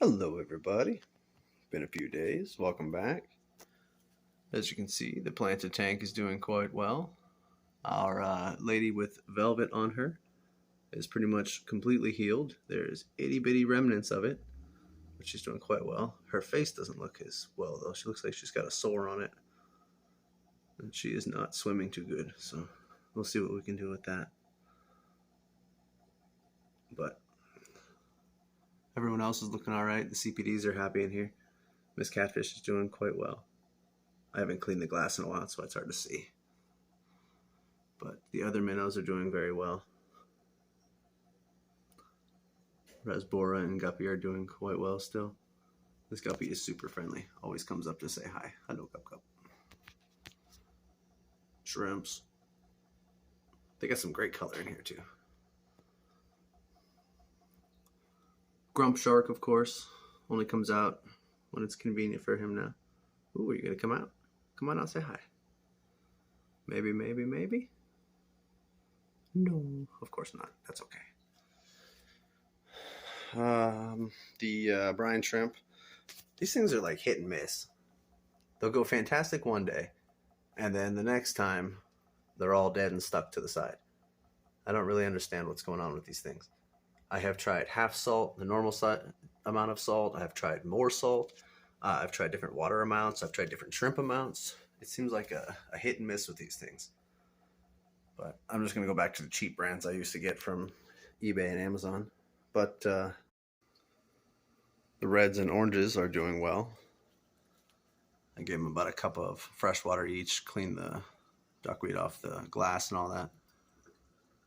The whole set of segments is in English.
Hello, everybody. Been a few days. Welcome back. As you can see, the planted tank is doing quite well. Our lady with velvet on her is pretty much completely healed. There's itty bitty remnants of it, but she's doing quite well. Her face doesn't look as well, though. She looks like she's got a sore on it, and she is not swimming too good. So we'll see what we can do with that. But everyone else is looking all right. The CPDs are happy in here. Miss Catfish is doing quite well. I haven't cleaned the glass in a while, so it's hard to see. But the other minnows are doing very well. Rasbora and Guppy are doing quite well still. This Guppy is super friendly. Always comes up to say hi. Hello, Gup Gup. Shrimps. They got some great color in here too. Grump Shark, of course, only comes out when it's convenient for him now. Ooh, are you gonna come out? Come on out, say hi. Maybe, maybe, maybe? No, of course not. That's okay. The brine shrimp. These things are like hit and miss. They'll go fantastic one day, and then the next time, they're all dead and stuck to the side. I don't really understand what's going on with these things. I have tried half salt, the normal amount of salt. I have tried more salt. I've tried different water amounts. I've tried different shrimp amounts. It seems like a hit and miss with these things. But I'm just going to go back to the cheap brands I used to get from eBay and Amazon. But the reds and oranges are doing well. I gave them about a cup of fresh water each, cleaned the duckweed off the glass and all that.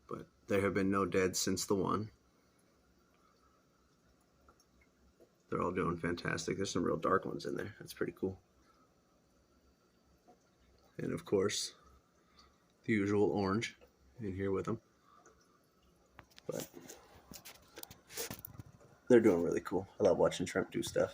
But there have been no dead since the one. They're all doing fantastic. There's some real dark ones in there. That's pretty cool. And of course, the usual orange in here with them. But they're doing really cool. I love watching shrimp do stuff.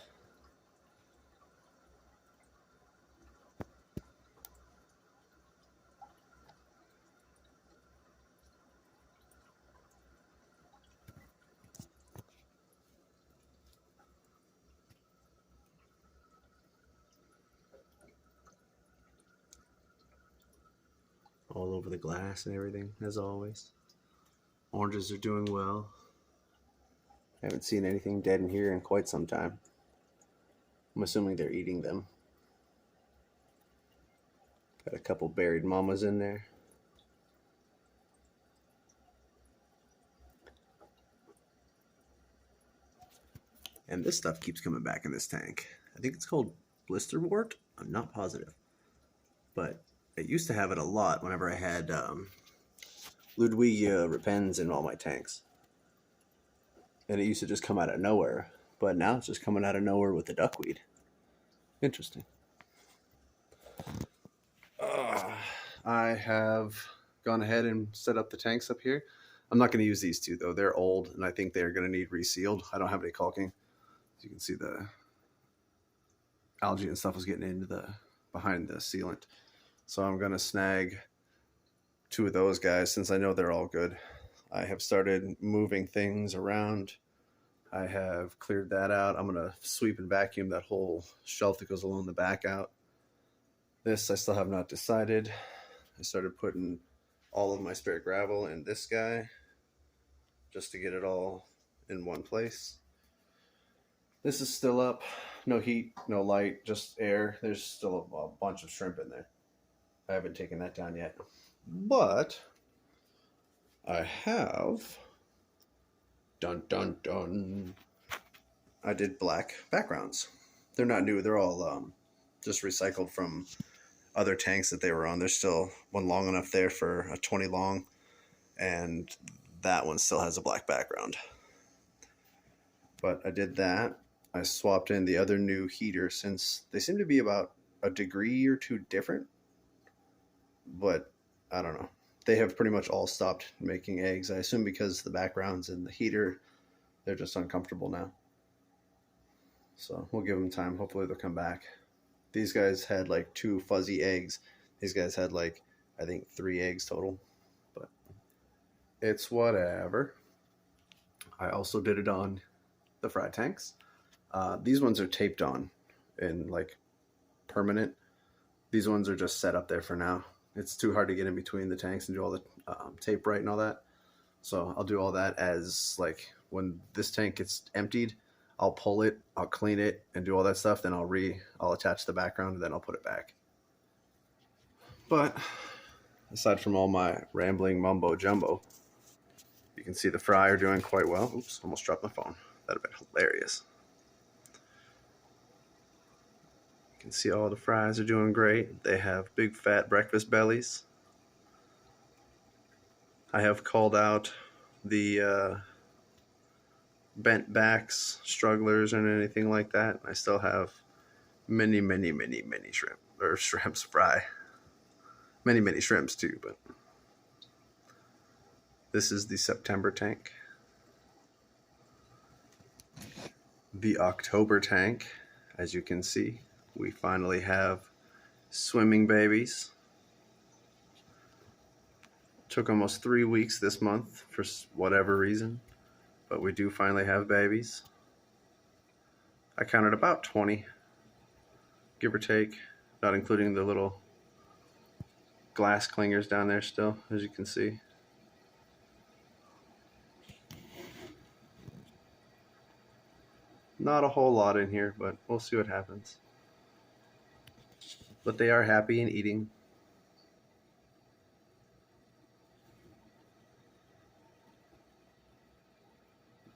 All over the glass and everything, as always. Oranges are doing well. I haven't seen anything dead in here in quite some time. I'm assuming they're eating them. Got a couple buried mamas in there. And this stuff keeps coming back in this tank. I think it's called blisterwort. I'm not positive. But I used to have it a lot whenever I had Ludwigia repens in all my tanks. And it used to just come out of nowhere. But now it's just coming out of nowhere with the duckweed. Interesting. I have gone ahead and set up the tanks up here. I'm not going to use these two, though. They're old, and I think they're going to need resealed. I don't have any caulking. As you can see, the algae and stuff was getting into behind the sealant. So I'm going to snag two of those guys since I know they're all good. I have started moving things around. I have cleared that out. I'm going to sweep and vacuum that whole shelf that goes along the back out. This I still have not decided. I started putting all of my spare gravel in this guy just to get it all in one place. This is still up. No heat, no light, just air. There's still a bunch of shrimp in there. I haven't taken that down yet. But I have, dun dun dun, I did black backgrounds. They're not new. They're all just recycled from other tanks that they were on. There's still one long enough there for a 20 long, and that one still has a black background. But I did that. I swapped in the other new heater since they seem to be about a degree or two different. But I don't know. They have pretty much all stopped making eggs. I assume because the backgrounds and the heater, they're just uncomfortable now. So we'll give them time. Hopefully they'll come back. These guys had like 2 fuzzy eggs. These guys had like, I think 3 eggs total. But it's whatever. I also did it on the fry tanks. These ones are taped on and like permanent. These ones are just set up there for now. It's too hard to get in between the tanks and do all the tape right and all that. So I'll do all that as like when this tank gets emptied, I'll pull it, I'll clean it and do all that stuff. Then I'll attach the background and then I'll put it back. But aside from all my rambling mumbo jumbo, you can see the fry are doing quite well. Oops, almost dropped my phone. That'd have been hilarious. You can see all the fries are doing great. They have big fat breakfast bellies. I have called out the bent backs, strugglers, and anything like that. I still have many shrimp, or shrimps fry. Many shrimps too, but this is the September tank. The October tank, as you can see, we finally have swimming babies. Took almost 3 weeks this month for whatever reason, but we do finally have babies. I counted about 20, give or take, not including the little glass clingers down there still, as you can see. Not a whole lot in here, but we'll see what happens. But they are happy and eating.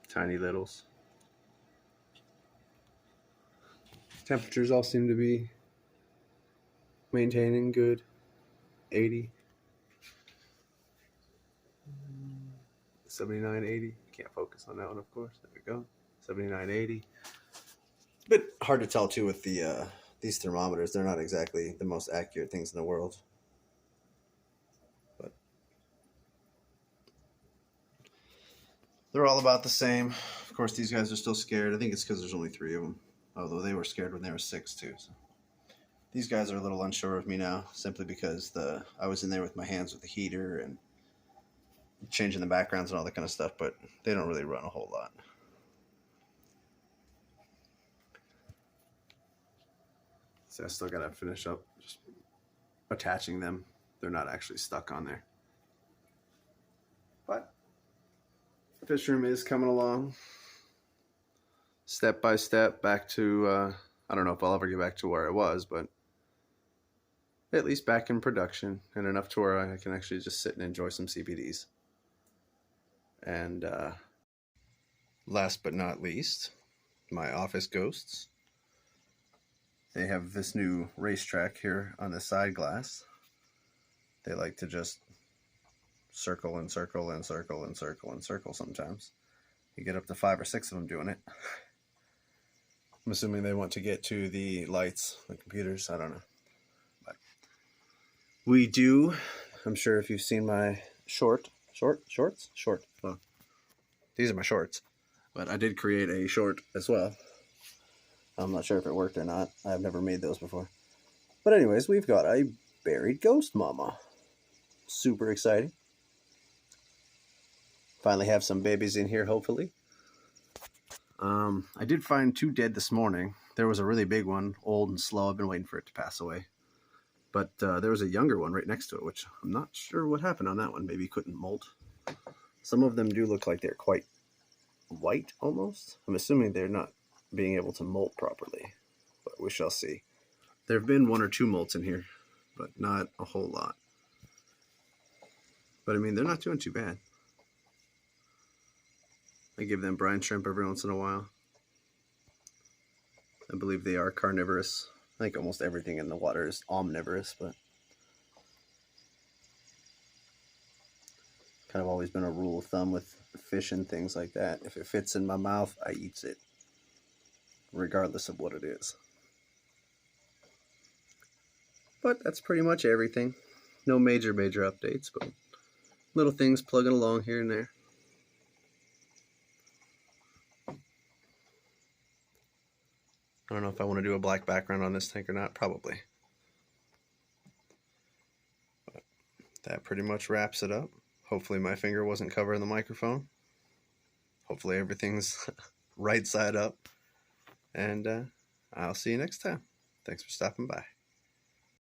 Tiny littles. Temperatures all seem to be maintaining good. 80. 79, 80. Can't focus on that one, of course. There we go. 79, 80. It's a bit hard to tell too with the these thermometers. They're not exactly the most accurate things in the world. But they're all about the same. Of course, these guys are still scared. I think it's because there's only 3 of them. Although they were scared when there were 6 too. So these guys are a little unsure of me now, simply because I was in there with my hands with the heater and changing the backgrounds and all that kind of stuff, but they don't really run a whole lot. So I still gotta finish up just attaching them. They're not actually stuck on there. But the fish room is coming along step by step back to, I don't know if I'll ever get back to where I was, but at least back in production and enough to where I can actually just sit and enjoy some CBDs. And last but not least, my office ghosts. They have this new racetrack here on the side glass. They like to just circle and circle and circle and circle and circle sometimes. You get up to 5 or 6 of them doing it. I'm assuming they want to get to the lights, the computers, I don't know. But we do, I'm sure if you've seen my shorts? Well, these are my shorts. But I did create a short as well. I'm not sure if it worked or not. I've never made those before. But anyways, we've got a buried ghost mama. Super exciting. Finally have some babies in here, hopefully. I did find 2 dead this morning. There was a really big one, old and slow. I've been waiting for it to pass away. But there was a younger one right next to it, which I'm not sure what happened on that one. Maybe couldn't molt. Some of them do look like they're quite white almost. I'm assuming they're not being able to molt properly, but we shall see. There have been 1 or 2 molts in here, but not a whole lot. But I mean, they're not doing too bad. I give them brine shrimp every once in a while. I believe they are carnivorous. I think almost everything in the water is omnivorous, but kind of always been a rule of thumb with fish and things like that. If it fits in my mouth, I eats it, regardless of what it is. But that's pretty much everything. No major updates, but little things plugging along here and there. I don't know if I want to do a black background on this tank or not, probably. But that pretty much wraps it up. Hopefully my finger wasn't covering the microphone. Hopefully everything's right side up. and I'll see you next time. Thanks for stopping by.